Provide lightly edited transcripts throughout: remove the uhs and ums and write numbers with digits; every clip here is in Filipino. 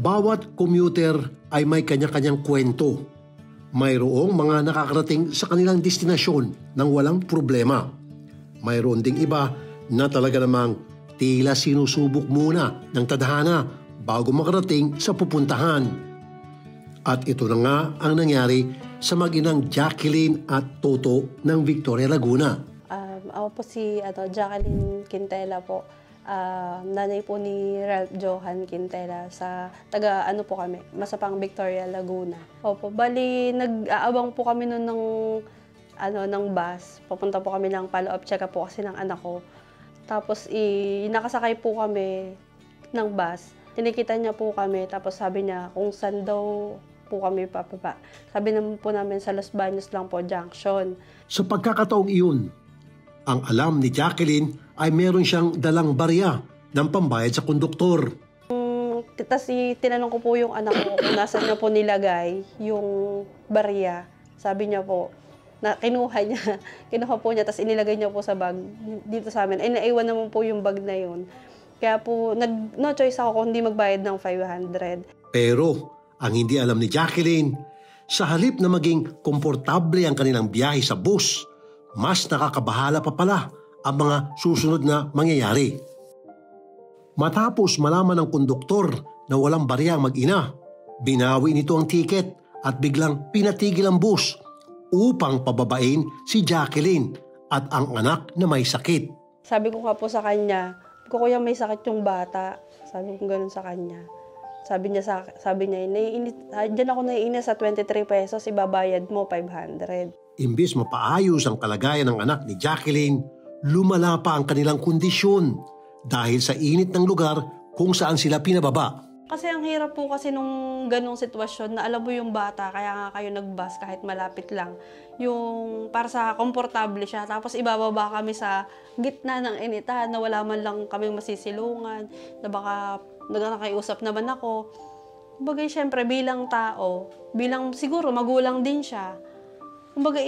Bawat commuter ay may kanya-kanyang kwento. Mayroong mga nakakarating sa kanilang destinasyon nang walang problema. Mayroon ding iba na talaga namang tila sinusubok muna ng tadhana bago makarating sa pupuntahan. At ito na nga ang nangyari sa mag-inang Jacqueline at Toto ng Victoria, Laguna. Ako po si Jacqueline Quintela po. Nanay po ni Ralph Johan Quintela sa po kami, Masapang, Victoria, Laguna. Opo, bali nag-aabang po kami noon ng bus. Papunta po kami ng follow-up check-up po kasi ng anak ko. Tapos nakasakay po kami ng bus. Tinikita niya po kami, tapos sabi niya kung saan daw po kami papaba. Sabi naman po namin sa Los Baños lang po, Junction. Sa pagkakataong iyon, ang alam ni Jacqueline ay meron siyang dalang barya ng pambayad sa konduktor. Tapos tinanong ko po yung anak ko kung nasan niya po nilagay yung barya. Sabi niya po, na kinuha po niya, tapos inilagay niya po sa bag dito sa amin. Ay, naiwan naman po yung bag na yun. Kaya po, no choice ako kung hindi magbayad ng 500. Pero, ang hindi alam ni Jacqueline, sa halip na maging komportable ang kanilang biyahe sa bus, mas nakakabahala pa pala ang mga susunod na mangyayari. Matapos malaman ng konduktor na walang barya ang mag-ina, binawi nito ang tiket at biglang pinatigil ang bus upang pababain si Jacqueline at ang anak na may sakit. Sabi ko nga po sa kanya, kuya may sakit yung bata. Sabi ko gano'n sa kanya. Sabi niya, diyan ako naiinis sa 23 pesos, ibabayad mo 500. Imbis mapaayos ang kalagayan ng anak ni Jacqueline, lumala pa ang kanilang kondisyon dahil sa init ng lugar kung saan sila pinababa. Kasi ang hirap po kasi nung ganong sitwasyon na alam mo yung bata, kaya nga kayo nag-bus kahit malapit lang. Yung para sa komportable siya, tapos ibababa kami sa gitna ng initan na wala man lang kaming masisilungan, na baka nagkakausap naman ako. Bagay syempre bilang tao, bilang siguro magulang din siya. Kumbaga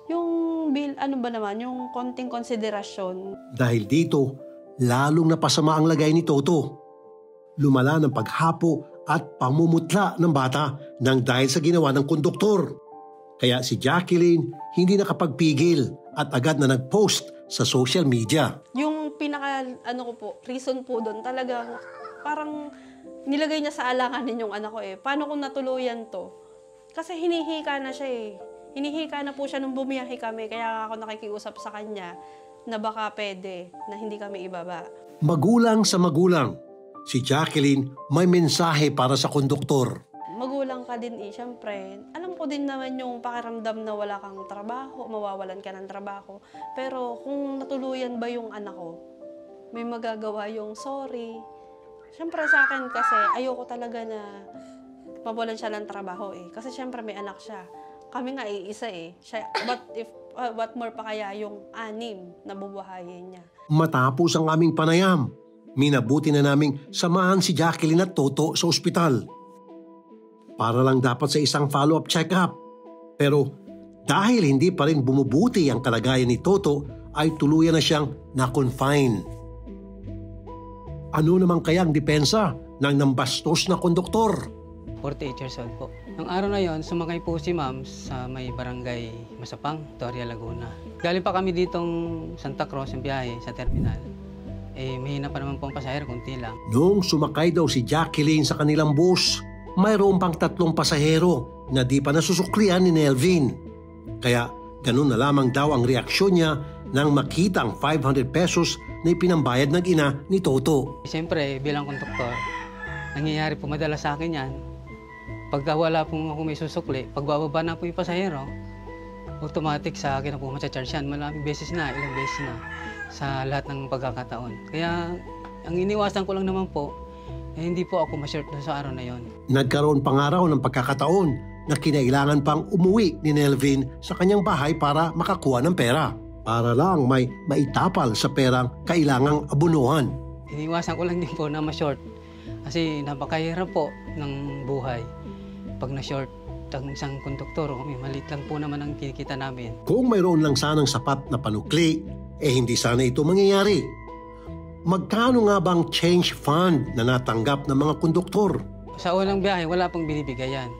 yung yung konting konsiderasyon. Dahil dito, lalong napasama ang lagay ni Toto. Lumala ng paghapo at pamumutla ng bata nang dahil sa ginawa ng konduktor. Kaya si Jacqueline hindi nakapagpigil at agad na nag-post sa social media. Yung reason po doon talagang parang nilagay niya sa alanganin yung anak ko Paano kung natuluyan to? Kasi hinihika na siya Hinihika na po siya nung bumiyahe kami, kaya ako nakikiusap sa kanya na baka pwede na hindi kami ibaba. Magulang sa magulang, si Jacqueline may mensahe para sa konduktor. Magulang ka din syempre. Alam ko din naman yung pakiramdam na wala kang trabaho, mawawalan ka ng trabaho. Pero kung natuluyan ba yung anak ko, may magagawa yung sorry. Syempre sa akin kasi ayoko talaga na mawalan siya ng trabaho Kasi syempre may anak siya. Kami nga iisa what more pa kaya yung 6 na bubuhayin niya. Matapos ang aming panayam, minabuti na naming samahan si Jacqueline at Toto sa ospital. Para lang dapat sa isang follow-up check-up. Pero dahil hindi pa rin bumubuti ang kalagayan ni Toto, ay tuluyan na siyang na-confine. Ano naman kaya ang depensa ng nambastos na konduktor? 48 years old po. Nung araw na yon, sumakay po si ma'am sa may barangay Masapang, Victoria, Laguna. Galing pa kami ditong Santa Cruz, yung biyahe sa terminal. Mahina pa naman pong pasahero, kunti lang. Noong sumakay daw si Jacqueline sa kanilang bus, mayroon pang 3 pasahero na di pa nasusuklian ni Nelvin. Kaya ganun na lamang daw ang reaksyon niya nang makita ang 500 pesos na ipinambayad ng ina ni Toto. Siyempre, bilang konduktor, nangyayari po madalas sa akin yan. Pagka wala pong ako may susukli, pagbababa na po yung pasahero, automatic sa akin na po matcha-charge yan. Maraming beses na, ilang beses na sa lahat ng pagkakataon. Kaya ang iniwasan ko lang naman po, hindi po ako ma-short sa araw na yon. Nagkaroon pa nga raw ng pagkakataon na kinailangan pang umuwi ni Nelvin sa kanyang bahay para makakuha ng pera. Para lang may maitapal sa perang kailangang abunuhan. Iniwasan ko lang din po na ma-short kasi napakahirap po ng buhay. Pag na-short ang isang konduktor, maliit lang po naman ang kinikita namin. Kung mayroon lang sanang sapat na panukli, hindi sana ito mangyayari. Magkano nga bang change fund na natanggap ng mga konduktor? Sa unang biyahe, wala pong binibigayan.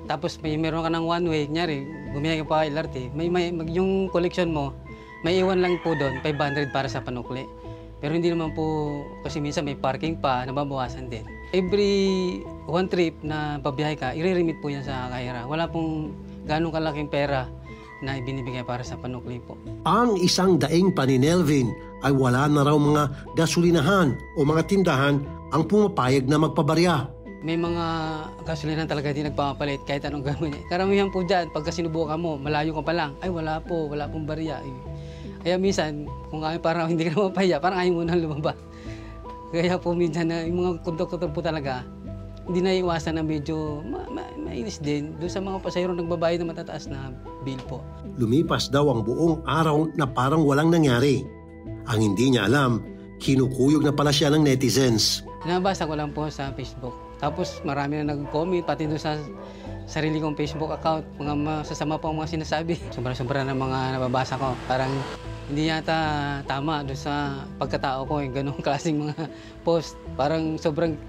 Tapos meron ka ng one way, kunyari, bumiyay ka pa kay LRT, yung collection mo, may iwan lang po doon, 500 para sa panukli. Pero hindi naman po, kasi minsan may parking pa, nababawasan din. Every one trip na pabiyahe ka, i-remit po yan sa kahira. Wala pong ganong kalaking pera na ibinibigay para sa panukli po. Ang isang daing pa ni Nelvin ay wala na raw mga gasolinahan o mga tindahan ang pumapayag na magpabarya. May mga gasolinan talaga di nagpapalit kahit anong gawin niya. Karamihan po dyan, pagka sinubukan mo, malayo ka pa lang, ay wala pong barya. Kaya minsan, kung parang hindi ka na mapahiya, parang ayaw mo nang lumabas. Kaya po minsan na yung mga konduktor po talaga, hindi na iwasan na medyo mainis din doon sa mga pasahero nagbabayad na matataas na bill po. Lumipas daw ang buong araw na parang walang nangyari. Ang hindi niya alam, kinukuyog na pala siya ng netizens. Nabasa ko lang po sa Facebook. Tapos marami na nag-comment, pati doon sa sarili kong Facebook account. Mga masasama po ang mga sinasabi. Sobra-sobra na mga nababasa ko. Parang hindi yata tama doon sa pagkatao ko. Yung ganong klaseng mga post. Parang sobrang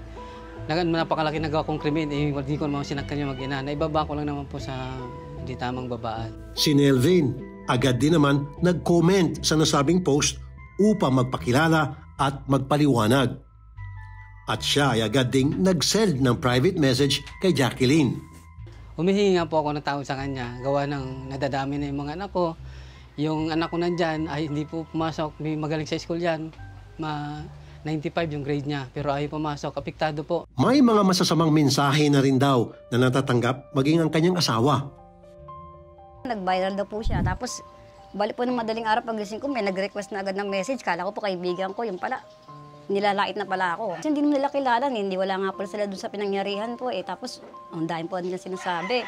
napakalaki nagawa kong krimen. Hindi ko naman sinaktan niya mag-ina. Naibaba ko lang naman po sa hindi tamang babaan. Si Nelvin, agad din naman nag-comment sa nasabing post upang magpakilala at magpaliwanag. At siya ay agad ding nag-send ng private message kay Jacqueline. Humihingi nga po ako ng tawad sa kanya. Gawa ng nadadami na yung mga anak ko. Yung anak ko nandyan ay hindi po pumasok. May magaling sa school yan. 95 yung grade niya. Pero ayaw pumasok. Apektado po. May mga masasamang mensahe na rin daw na natatanggap maging ang kanyang asawa. Nag-viral daw po siya. Tapos balik po ng madaling araw pagising ko, may nag-request na agad ng message. Kala ko po kaibigan ko. Yung pala, nilalait na pala ako. Kasi hindi mo nila kilala, hindi wala nga pala sila doon sa pinangyarihan po eh. Tapos, ang dahil po nila sinasabi.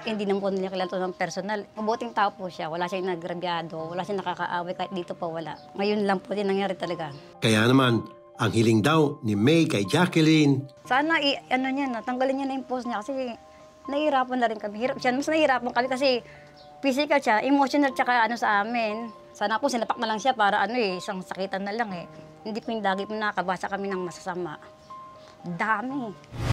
Hindi naman po nila kilala ito ng personal. Mabuting tao po siya, wala siyang nagrabyado, wala siyang nakakaaway, kahit dito po wala. Ngayon lang po din nangyari talaga. Kaya naman, ang hiling daw ni May kay Jacqueline. Sana, natanggalin niya na yung post niya kasi nahihirapan na rin kami. Mas nahihirapan kami kasi physical siya, emotional tsaka sa amin. Sana po sinapak na lang siya para isang sakitan na lang eh. Hindi po yung lagi po nakakabasa kami ng masasama. Dami.